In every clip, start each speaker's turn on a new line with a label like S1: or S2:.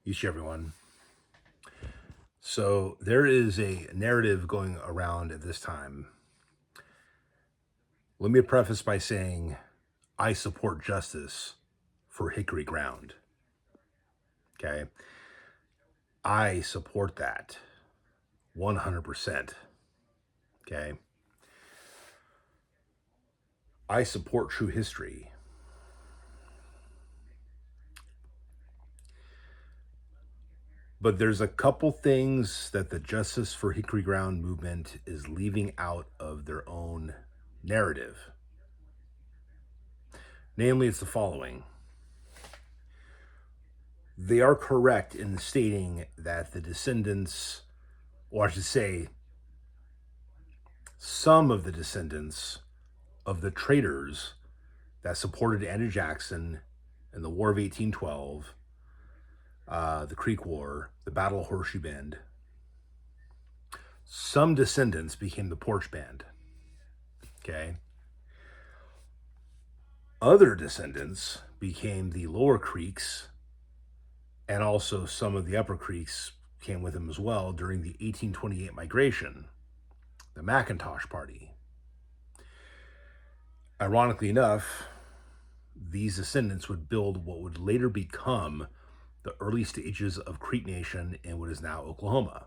S1: Each everyone. So there is a narrative going around at this time. Let me preface by saying I support justice for Hickory Ground. Okay. I support that 100%. Okay. I support true history. But there's a couple things that the Justice for Hickory Ground movement is leaving out of their own narrative. Namely, it's the following. They are correct in stating that the descendants, or I should say, some of the descendants of the traitors that supported Andrew Jackson in the War of 1812, the Creek War, the Battle of Horseshoe Bend, some descendants became the Porch Band. Okay. Other descendants became the Lower Creeks, and also some of the Upper Creeks came with them as well during the 1828 migration, the Macintosh Party. Ironically enough, these descendants would build what would later become the early stages of Creek Nation in what is now Oklahoma.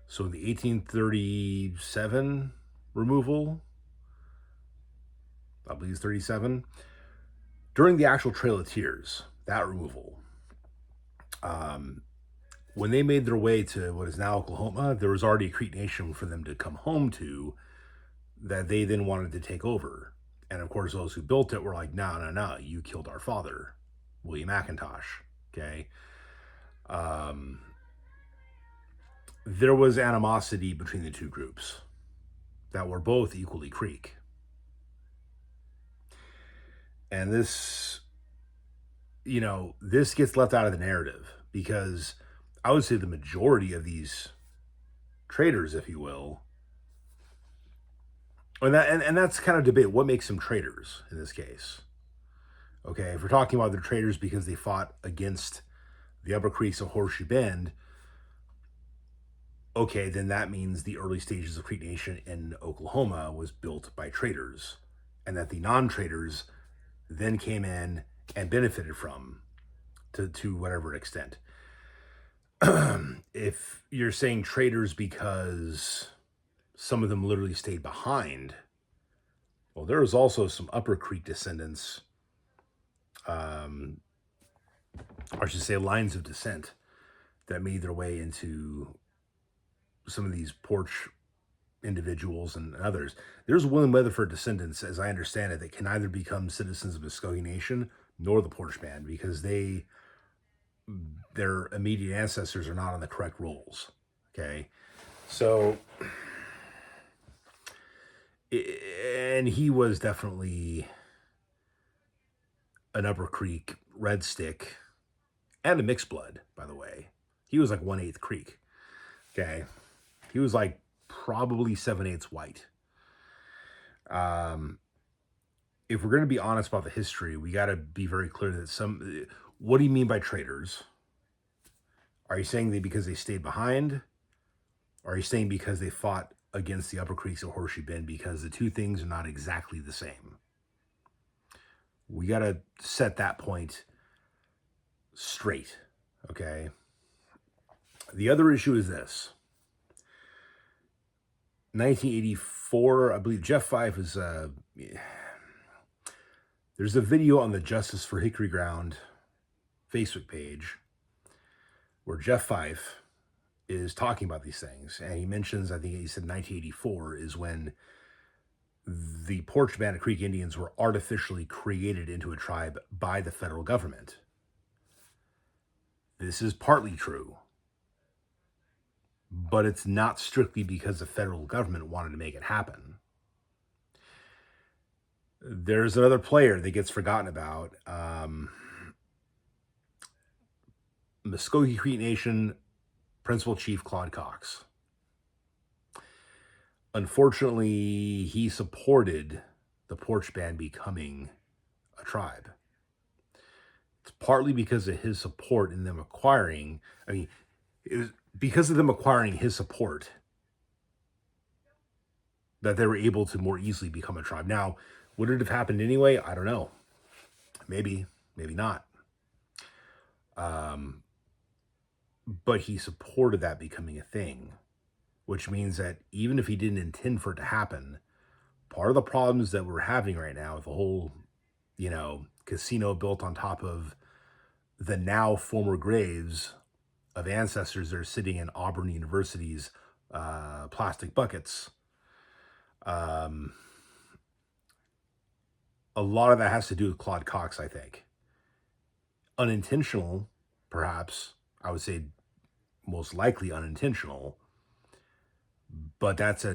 S1: So in the 1837 removal, I believe it's 37, during the actual Trail of Tears, that removal, when they made their way to what is now Oklahoma, there was already a Creek Nation for them to come home to that they then wanted to take over. And of course, those who built it were like, no, you killed our father, William McIntosh. Okay. There was animosity between the two groups that were both equally Creek. And this gets left out of the narrative because I would say the majority of these traitors, if you will, and that's kind of debate. What makes them traitors in this case? Okay, if we're talking about the traitors because they fought against the Upper Creeks of Horseshoe Bend, okay, then that means the early stages of Creek Nation in Oklahoma was built by traitors, and that the non-traitors then came in and benefited from to whatever extent. If you're saying traitors because some of them literally stayed behind, well, there was also some Upper Creek descendants, or I should say lines of descent, that made their way into some of these porch individuals and others. There's William Weatherford descendants, as I understand it, that can neither become citizens of Muskogee Nation nor the Porch Band because their immediate ancestors are not on the correct rolls. Okay. So, and he was definitely an Upper Creek Red Stick and a mixed blood, by the way. He was like 1/8 Creek. Okay. He was like probably 7/8 white. If we're going to be honest about the history, we got to be very clear that what do you mean by traitors? Are you saying because they stayed behind? Or are you saying because they fought against the Upper Creeks of Horseshoe Bend? Because the two things are not exactly the same. We got to set that point straight, okay? The other issue is this. 1984, I believe Jeff Fife is... there's a video on the Justice for Hickory Ground Facebook page where Jeff Fife is talking about these things. And he mentions, I think he said 1984 is when the Porch Band of Creek Indians were artificially created into a tribe by the federal government. This is partly true, but it's not strictly because the federal government wanted to make it happen. There's another player that gets forgotten about. Muskogee Creek Nation Principal Chief Claude Cox. Unfortunately, he supported the Porch Band becoming a tribe. It's partly because of his support in them acquiring. I mean, it was because of them acquiring his support that they were able to more easily become a tribe. Now, would it have happened anyway? I don't know. Maybe, maybe not. Um, but he supported that becoming a thing, which means that even if he didn't intend for it to happen, part of the problems that we're having right now with the whole, casino built on top of the now former graves of ancestors that are sitting in Auburn University's plastic buckets. Um, a lot of that has to do with Claude Cox, I think. Unintentional, perhaps. I would say most likely unintentional, but that's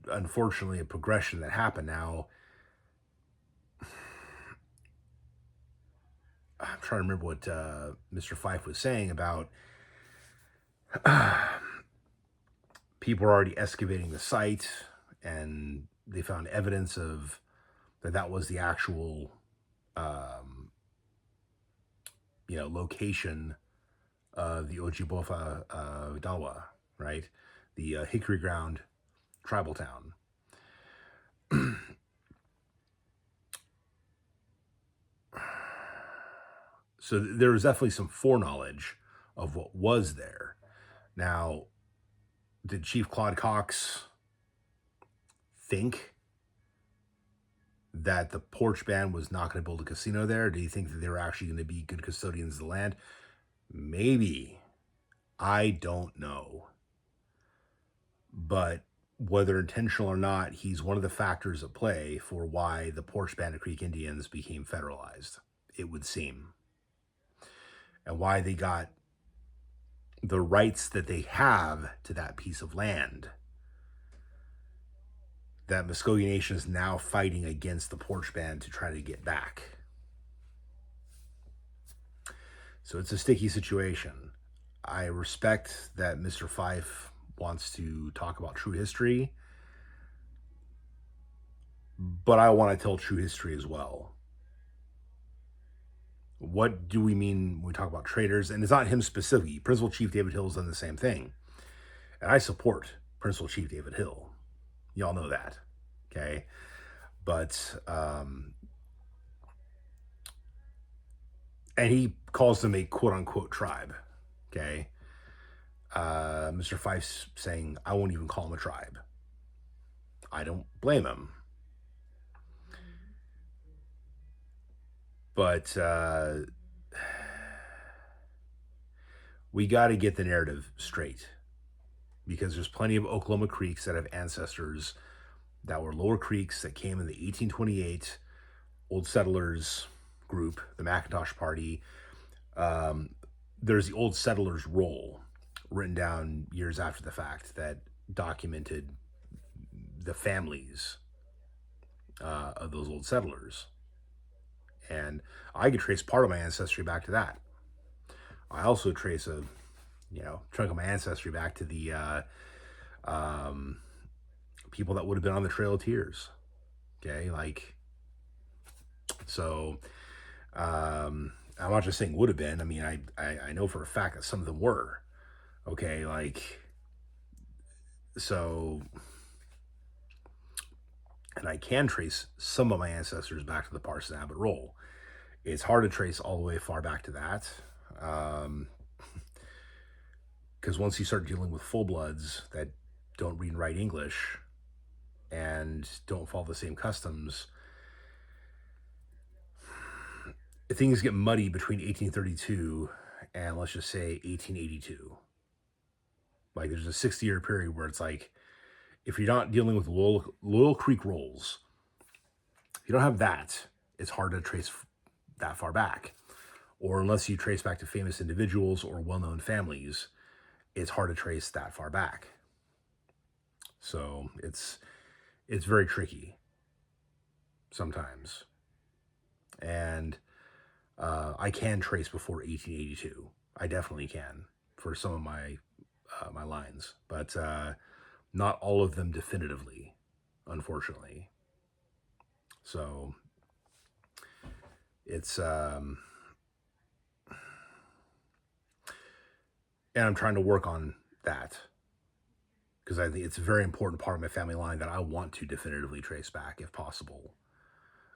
S1: unfortunately a progression that happened. Now, I'm trying to remember what Mr. Fife was saying about people are already excavating the site, and they found evidence of that was the actual, um, location of the Ojibwa Dalwa, right? The Hickory Ground tribal town. So there was definitely some foreknowledge of what was there. Now, did Chief Claude Cox think that the Porch Band was not going to build a casino there? Do you think that they were actually going to be good custodians of the land? Maybe. I don't know. But whether intentional or not, he's one of the factors at play for why the Porch Bandit Creek Indians became federalized, it would seem. And why they got the rights that they have to that piece of land that Muskogee Nation is now fighting against the Porch Band to try to get back. So it's a sticky situation. I respect that Mr. Fife wants to talk about true history, but I want to tell true history as well. What do we mean when we talk about traitors? And it's not him specifically. Principal Chief David Hill has done the same thing. And I support Principal Chief David Hill. Y'all know that. Okay. But, and he calls them a quote unquote tribe. Okay. Mr. Fife's saying, I won't even call him a tribe. I don't blame him. But we got to get the narrative straight, because there's plenty of Oklahoma Creeks that have ancestors that were lower creeks that came in the 1828 Old Settlers group, the Macintosh Party. There's the Old Settlers Roll written down years after the fact that documented the families of those old settlers. And I could trace part of my ancestry back to that. I also trace a, chunk of my ancestry back to the people that would have been on the Trail of Tears. Okay, so I'm not just saying would have been. I mean, I know for a fact that some of them were. Okay, so, and I can trace some of my ancestors back to the Parson Abbott Roll. It's hard to trace all the way far back to that. Because once you start dealing with full bloods that don't read and write English and don't follow the same customs, things get muddy between 1832 and let's just say 1882. Like there's a 60-year period where it's like, if you're not dealing with Loyal Creek rolls, if you don't have that, it's hard to trace that far back. Or unless you trace back to famous individuals or well-known families, it's hard to trace that far back. So it's very tricky sometimes. And I can trace before 1882. I definitely can for some of my my lines, but not all of them definitively, unfortunately. So it's And I'm trying to work on that because I think it's a very important part of my family line that I want to definitively trace back if possible.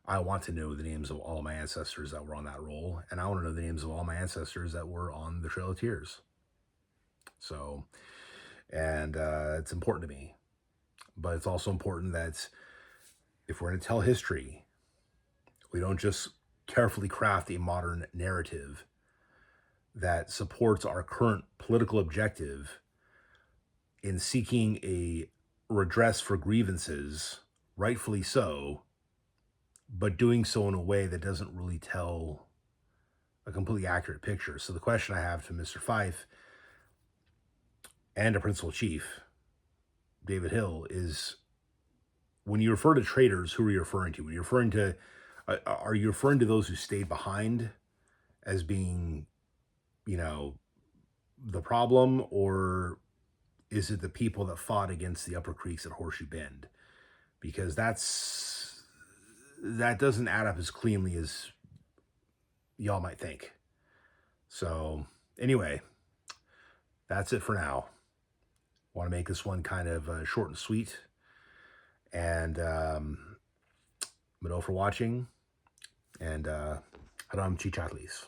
S1: I want to know the names of all my ancestors that were on that roll, and I want to know the names of all my ancestors that were on the Trail of Tears. So, and it's important to me. But it's also important that if we're going to tell history, we don't just carefully craft a modern narrative that supports our current political objective in seeking a redress for grievances, rightfully so, but doing so in a way that doesn't really tell a completely accurate picture. So the question I have to Mr. Fife and to Principal Chief David Hill is, when you refer to traitors, who are you referring to? When you're referring to, are you referring to those who stayed behind as being, you know, the problem, or is it the people that fought against the Upper Creeks at Horseshoe Bend? Because that doesn't add up as cleanly as y'all might think. So anyway, that's it for now. Want to make this one kind of short and sweet. And Mado for watching. And Haram Chichatlis.